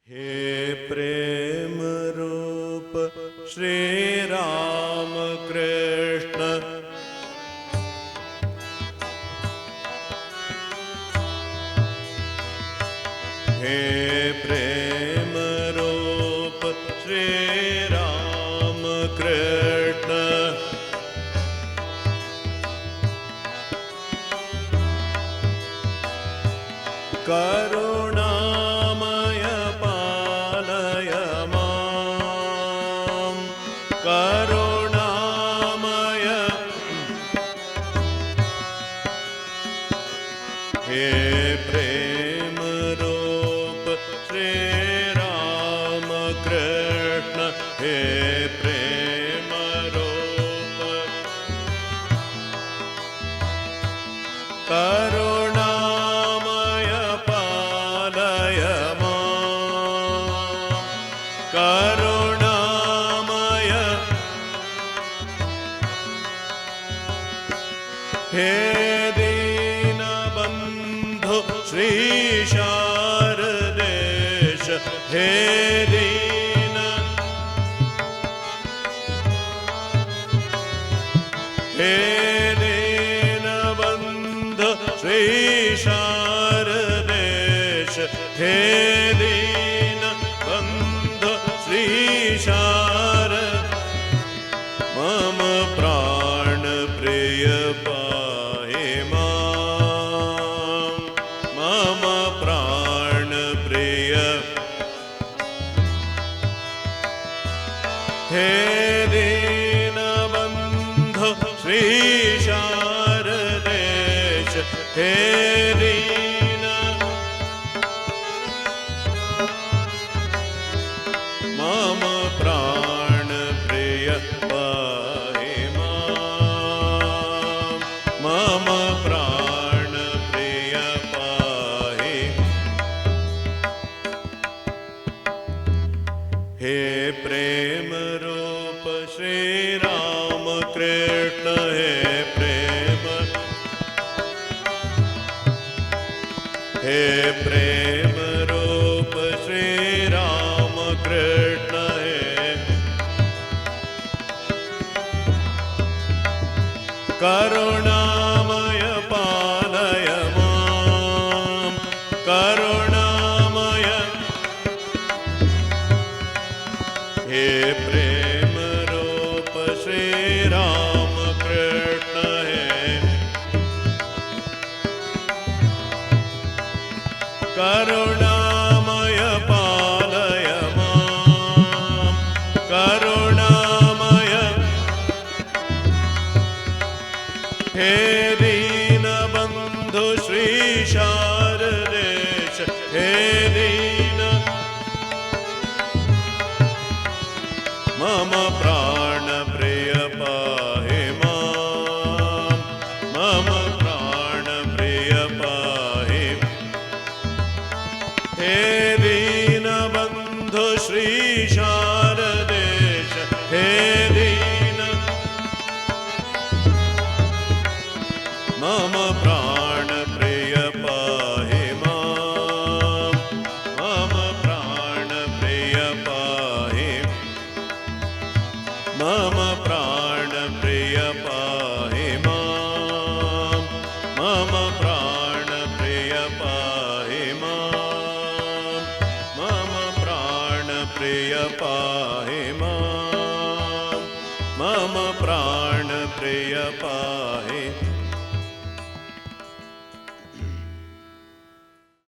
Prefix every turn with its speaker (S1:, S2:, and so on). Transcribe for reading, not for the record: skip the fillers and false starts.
S1: हे प्रेम रूप श्री राम कृष्ण, हे प्रेम रूप श्री राम कृष्ण, करुणामय पालय मां, करुणामय। हे प्रेम रूप श्री राम कृष्ण, हे प्रेम रूप करुणामय पालय मां, करुणामय। हे दीनबन्धु श्री शारदेश, हे दीन, हे दीनबन्धु श्री शारदेश, हे दीनबन्धु श्री शारद। मम प्राण प्रिय पाहि मां, मम प्राण प्रिय। हे दीनबन्धु श्री शारदेश, हे दीन, मम प्राण प्रिय पाहि मां, मम प्राण प्रिय पाहि। हे प्रेम रूप श्री राम कृष्ण, हे प्रेम, हे प्रेम रूप श्री राम कृष्ण, हे करुणामय पालय मां, करुणामय। हे प्रेम रूप श्री राम कृष्ण, हे करुणामय पालय मां, करुणामय। हे दीनबन्धु श्री शारदेश, हे दीन, मम प्राण प्रिय पाहि मां, मम प्राण प्रिय पाहि। हे दीनबन्धु श्री शारदेश, हे दीन, मम प्राण प्रिय पाहि मां, मम प्राण प्रिय पाहि, मम प्राण प्रिय पाहि मां, मम प्राण प्रिय पाहि मां, मम प्राण प्रिय पाहि मां, मम प्राण प्रिय पाहि।